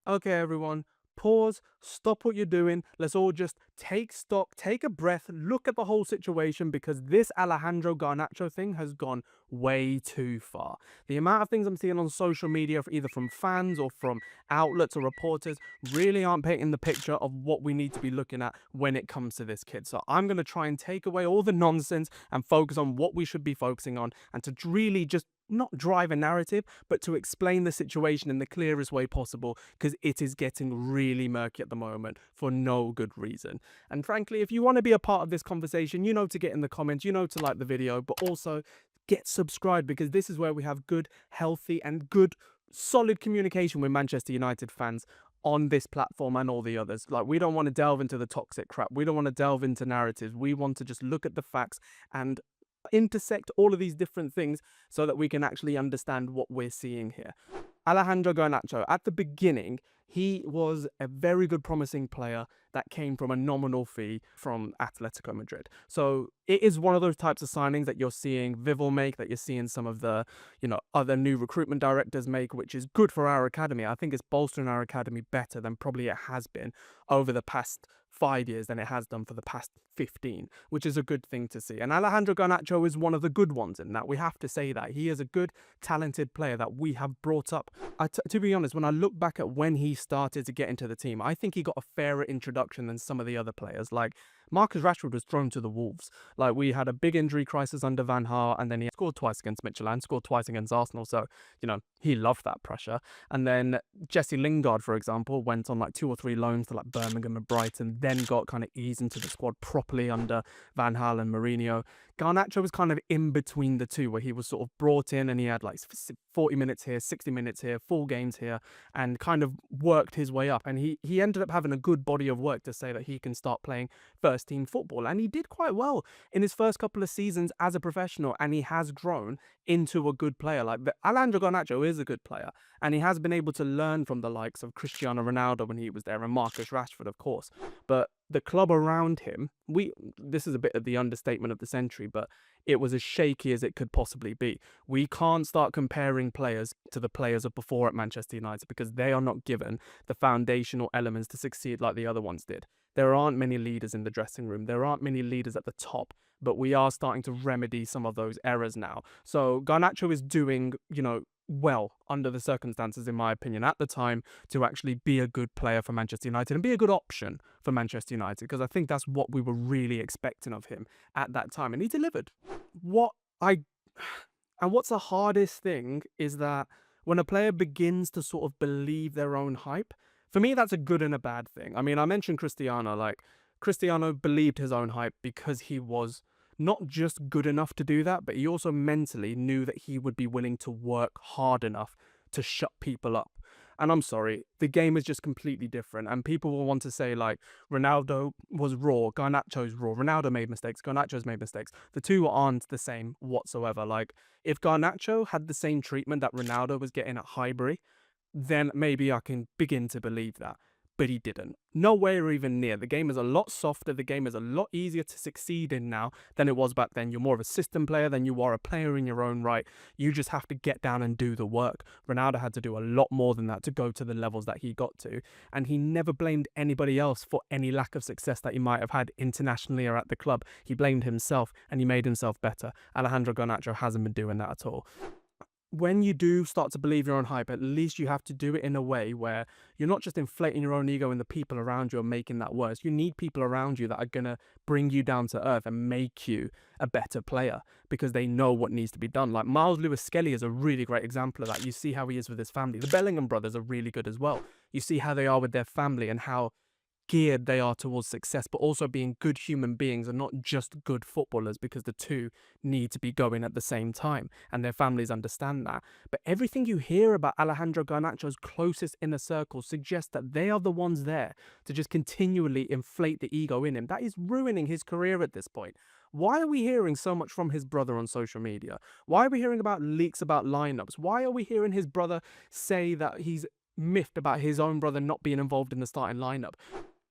Okay, everyone, pause, stop what you're doing. Let's all just take stock, take a breath, look at the whole situation because this Alejandro Garnacho thing has gone way too far. The amount of things I'm seeing on social media, either from fans or from outlets or reporters, really aren't painting the picture of what we need to be looking at when it comes to this kid. So I'm going to try and take away all the nonsense and focus on what we should be focusing on and to really just not drive a narrative, but to explain the situation in the clearest way possible because it is getting really murky at the moment for no good reason. And frankly, if you want to be a part of this conversation, you know to get in the comments, you know to like the video, but also get subscribed because this is where we have good, healthy, and good, solid communication with Manchester United fans on this platform and all the others. Like, we don't want to delve into the toxic crap. We don't want to delve into narratives. We want to just look at the facts and intersect all of these different things so that we can actually understand what we're seeing here. Alejandro Garnacho, at the beginning, he was a very good, promising player that came from a nominal fee from Atletico Madrid. So it is one of those types of signings that you're seeing Vival make, that you're seeing some of the, other new recruitment directors make, which is good for our academy. I think it's bolstering our academy better than probably it has been over the past 5 years than it has done for the past 15, which is a good thing to see. And Alejandro Garnacho is one of the good ones in that. We have to say that. He is a good, talented player that we have brought up. To be honest, when I look back at when he started to get into the team, I think he got a fairer introduction than some of the other players. Like, Marcus Rashford was thrown to the wolves. Like, we had a big injury crisis under Van Gaal, and then he scored twice against Midtjylland, scored twice against Arsenal. So, he loved that pressure. And then Jesse Lingard, for example, went on like 2 or 3 loans to like Birmingham and Brighton, then got kind of eased into the squad properly under Van Gaal and Mourinho. Garnacho was kind of in between the two, where he was sort of brought in and he had like 40 minutes here, 60 minutes here, full games here, and kind of worked his way up. And he ended up having a good body of work to say that he can start playing first team football. And he did quite well in his first couple of seasons as a professional, and he has grown into a good player. Like, Alejandro Garnacho is a good player, and he has been able to learn from the likes of Cristiano Ronaldo when he was there, and Marcus Rashford, of course. But the club around him, this is a bit of the understatement of the century, but it was as shaky as it could possibly be. We can't start comparing players to the players of before at Manchester United because they are not given the foundational elements to succeed like the other ones did. There aren't many leaders in the dressing room. There aren't many leaders at the top, but we are starting to remedy some of those errors now. So Garnacho is doing, well under the circumstances, in my opinion, at the time to actually be a good player for Manchester United and be a good option for Manchester United, because I think that's what we were really expecting of him at that time, and he delivered. What I and what's the hardest thing is that when a player begins to sort of believe their own hype, for me that's a good and a bad thing. I mean, I mentioned Cristiano. Like, Cristiano believed his own hype because he was not just good enough to do that, but he also mentally knew that he would be willing to work hard enough to shut people up. And I'm sorry, the game is just completely different. And people will want to say, like, Ronaldo was raw, Garnacho's raw. Ronaldo made mistakes, Garnacho's made mistakes. The two aren't the same whatsoever. Like, if Garnacho had the same treatment that Ronaldo was getting at Highbury, then maybe I can begin to believe that. But he didn't. Nowhere even near. The game is a lot softer. The game is a lot easier to succeed in now than it was back then. You're more of a system player than you are a player in your own right. You just have to get down and do the work. Ronaldo had to do a lot more than that to go to the levels that he got to. And he never blamed anybody else for any lack of success that he might have had internationally or at the club. He blamed himself and he made himself better. Alejandro Garnacho hasn't been doing that at all. When you do start to believe your own hype, at least you have to do it in a way where you're not just inflating your own ego and the people around you are making that worse. You need people around you that are going to bring you down to earth and make you a better player because they know what needs to be done. Like, Miles Lewis-Skelly is a really great example of that. You see how he is with his family. The Bellingham brothers are really good as well. You see how they are with their family and how geared they are towards success, but also being good human beings and not just good footballers, because the two need to be going at the same time and their families understand that. But everything you hear about Alejandro Garnacho's closest inner circle suggests that they are the ones there to just continually inflate the ego in him. That is ruining his career at this point. Why are we hearing so much from his brother on social media? Why are we hearing about leaks about lineups? Why are we hearing his brother say that he's miffed about his own brother not being involved in the starting lineup?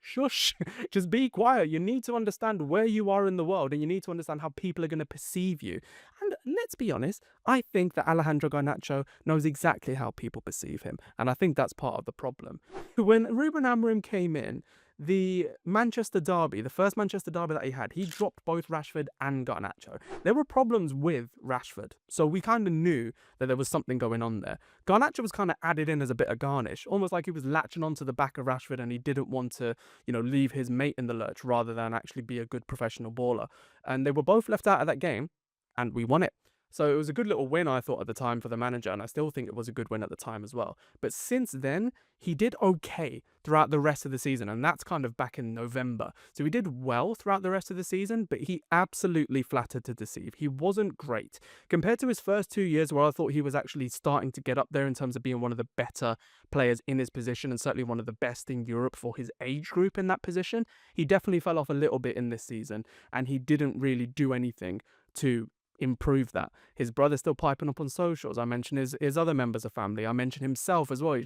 Shush. Just be quiet. You need to understand where you are in the world, and you need to understand how people are going to perceive you. And let's be honest, I think that Alejandro Garnacho knows exactly how people perceive him. And I think that's part of the problem. When Ruben Amorim came in, the Manchester derby, the first Manchester derby that he dropped both Rashford and Garnacho. There were problems with Rashford, so we kind of knew that there was something going on there. Garnacho was kind of added in as a bit of garnish, almost like he was latching onto the back of Rashford and he didn't want to, leave his mate in the lurch rather than actually be a good professional baller. And they were both left out of that game, and we won it. So it was a good little win, I thought, at the time for the manager, and I still think it was a good win at the time as well. But since then, he did okay throughout the rest of the season, and that's kind of back in November. So he did well throughout the rest of the season, but he absolutely flattered to deceive. He wasn't great. Compared to his first 2 years, where I thought he was actually starting to get up there in terms of being one of the better players in his position, and certainly one of the best in Europe for his age group in that position, he definitely fell off a little bit in this season, and he didn't really do anything to improve that. His brother's still piping up on socials. I mentioned his other members of family. I mentioned himself as well.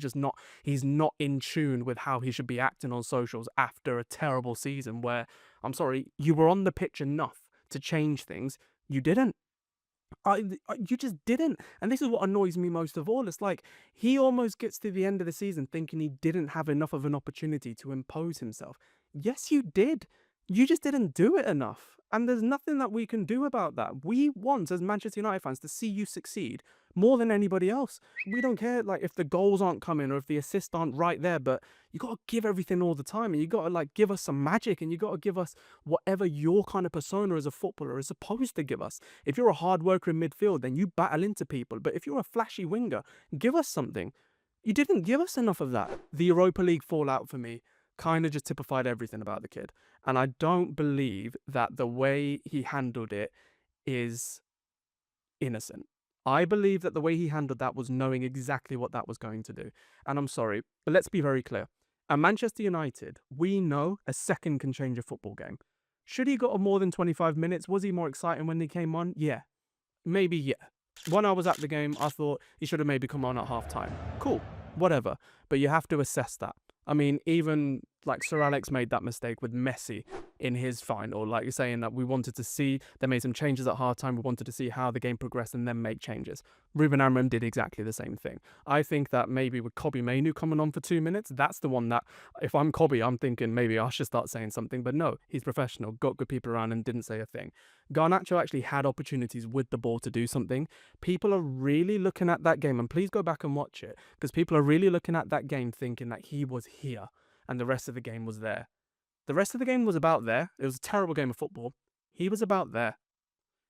He's not in tune with how he should be acting on socials after a terrible season where, I'm sorry, you were on the pitch enough to change things. You didn't. You just didn't. And this is what annoys me most of all. It's like he almost gets to the end of the season thinking he didn't have enough of an opportunity to impose himself. Yes, you did. You just didn't do it enough. And there's nothing that we can do about that. We want, as Manchester United fans, to see you succeed more than anybody else. We don't care like if the goals aren't coming or if the assists aren't right there, but you got to give everything all the time, and you got to like give us some magic, and you got to give us whatever your kind of persona as a footballer is supposed to give us. If you're a hard worker in midfield, then you battle into people. But if you're a flashy winger, give us something. You didn't give us enough of that. The Europa League fallout for me kind of just typified everything about the kid. And I don't believe that the way he handled it is innocent. I believe that the way he handled that was knowing exactly what that was going to do. And I'm sorry, but let's be very clear. At Manchester United, we know a second can change a football game. Should he got more than 25 minutes? Was he more exciting when he came on? Yeah. Maybe, yeah. When I was at the game, I thought he should have maybe come on at half time. Cool, whatever. But you have to assess that. I mean, even like Sir Alex made that mistake with Messi in his final, like you're saying that we wanted to see, they made some changes at halftime, we wanted to see how the game progressed and then make changes. Ruben Amorim did exactly the same thing. I think that maybe with Kobbie Mainoo coming on for 2 minutes, that's the one that, if I'm Kobbie, I'm thinking maybe I should start saying something, but no, he's professional, got good people around and didn't say a thing. Garnacho actually had opportunities with the ball to do something. People are really looking at that game, and please go back and watch it, because people are really looking at that game thinking that he was here and the rest of the game was there. The rest of the game was about there. It was a terrible game of football. He was about there.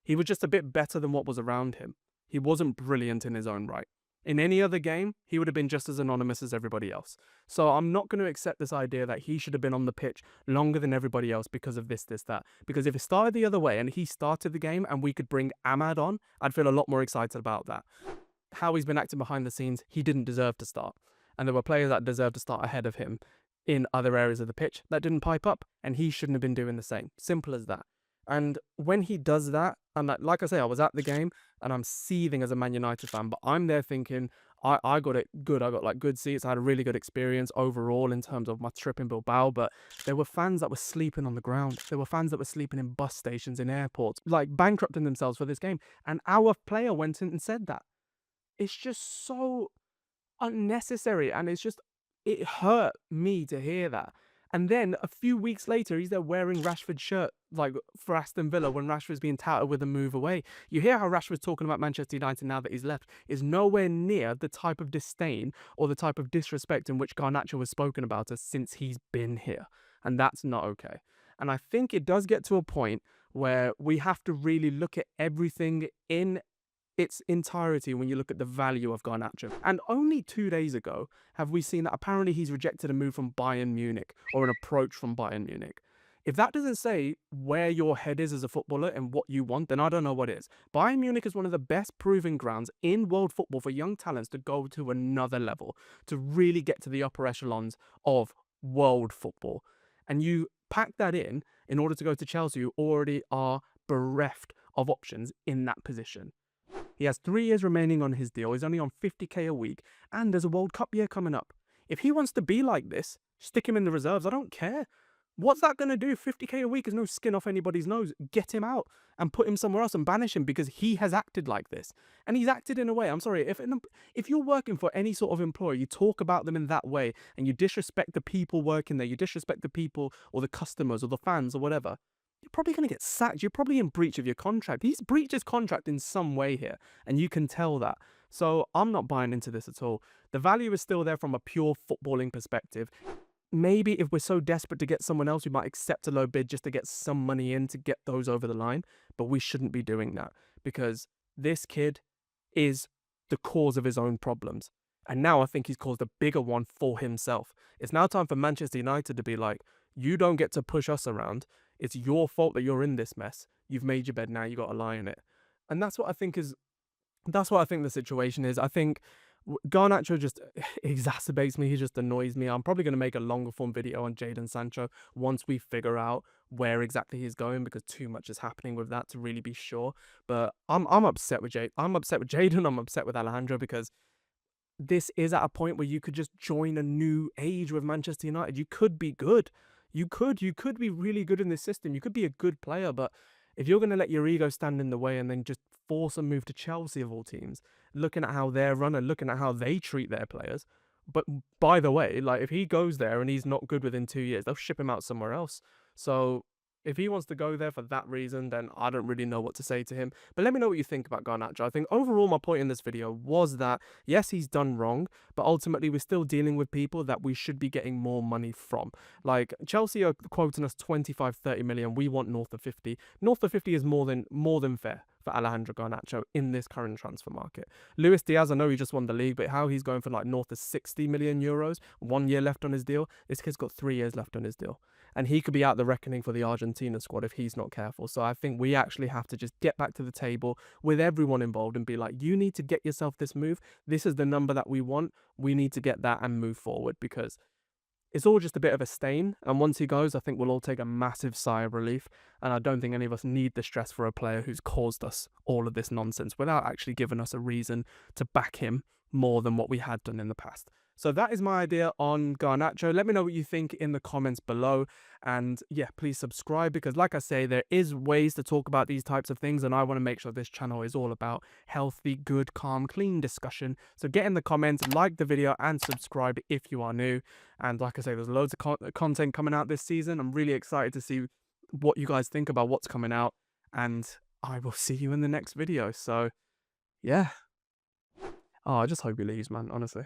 He was just a bit better than what was around him. He wasn't brilliant in his own right. In any other game, he would have been just as anonymous as everybody else. So I'm not going to accept this idea that he should have been on the pitch longer than everybody else because of this, that. Because if it started the other way and he started the game and we could bring Ahmad on, I'd feel a lot more excited about that. How he's been acting behind the scenes, he didn't deserve to start. And there were players that deserved to start ahead of him in other areas of the pitch that didn't pipe up, and he shouldn't have been doing the same. Simple as that. And when he does that, and like I say, I was at the game and I'm seething as a Man United fan, but I'm there thinking I got it good. I got like good seats. I had a really good experience overall in terms of my trip in Bilbao, but there were fans that were sleeping on the ground. There were fans that were sleeping in bus stations, in airports, like bankrupting themselves for this game. And our player went in and said that. It's just so unnecessary, and it hurt me to hear that. And then a few weeks later, he's there wearing Rashford's shirt, like for Aston Villa, when Rashford's being touted with a move away. You hear how Rashford's talking about Manchester United now that he's left is nowhere near the type of disdain or the type of disrespect in which Garnacho has spoken about us since he's been here. And that's not okay. And I think it does get to a point where we have to really look at everything in its entirety when you look at the value of Garnacho. And only 2 days ago have we seen that apparently he's rejected a move from Bayern Munich or an approach from Bayern Munich. If that doesn't say where your head is as a footballer and what you want, then I don't know what is. Bayern Munich is one of the best proving grounds in world football for young talents to go to another level, to really get to the upper echelons of world football. And you pack that in order to go to Chelsea, who already are bereft of options in that position. He has 3 years remaining on his deal. He's only on 50k a week, and there's a World Cup year coming up. If he wants to be like this, Stick him in the reserves. I don't care. What's that going to do? 50k a week is no skin off anybody's nose. Get him out and put him somewhere else and banish him because he has acted like this. And he's acted in a way, I'm sorry, if you're working for any sort of employer, you talk about them in that way and you disrespect the people working there, you disrespect the people or the customers or the fans or whatever, you're probably going to get sacked. You're probably in breach of your contract. He's breached his contract in some way here, and you can tell that. So I'm not buying into this at all. The value is still there from a pure footballing perspective. Maybe if we're so desperate to get someone else, we might accept a low bid just to get some money in to get those over the line. But we shouldn't be doing that because this kid is the cause of his own problems. And now I think he's caused a bigger one for himself. It's now time for Manchester United to be like, you don't get to push us around. It's your fault that you're in this mess. You've made your bed, now you got to lie in it. And that's what I think the situation is. I think Garnacho just exacerbates me. He just annoys me. I'm probably going to make a longer form video on Jadon Sancho once we figure out where exactly he's going, because too much is happening with that to really be sure. But I'm upset with Jadon. I'm upset with Jadon. I'm upset with Alejandro because this is at a point where you could just join a new age with Manchester United. You could be good. You could be really good in this system. You could be a good player, but if you're going to let your ego stand in the way and then just force a move to Chelsea of all teams, looking at how they're run and looking at how they treat their players. But by the way, like if he goes there and he's not good within 2 years, they'll ship him out somewhere else. So if he wants to go there for that reason, then I don't really know what to say to him. But let me know what you think about Garnacho. I think overall my point in this video was that, yes, he's done wrong, but ultimately we're still dealing with people that we should be getting more money from. Like Chelsea are quoting us 25, 30 million. We want north of 50. North of 50 is more than fair for Alejandro Garnacho in this current transfer market. Luis Diaz, I know he just won the league, but how he's going for like north of 60 million euros, 1 year left on his deal. This kid's got 3 years left on his deal. And he could be out the reckoning for the Argentina squad if he's not careful. So I think we actually have to just get back to the table with everyone involved and be like, you need to get yourself this move. This is the number that we want. We need to get that and move forward, because it's all just a bit of a stain. And once he goes, I think we'll all take a massive sigh of relief. And I don't think any of us need the stress for a player who's caused us all of this nonsense without actually giving us a reason to back him more than what we had done in the past. So that is my idea on Garnacho. Let me know what you think in the comments below. And yeah, please subscribe, because like I say, there is ways to talk about these types of things. And I want to make sure this channel is all about healthy, good, calm, clean discussion. So get in the comments, like the video and subscribe if you are new. And like I say, there's loads of content coming out this season. I'm really excited to see what you guys think about what's coming out. And I will see you in the next video. So yeah. Oh, I just hope he leaves, man, honestly.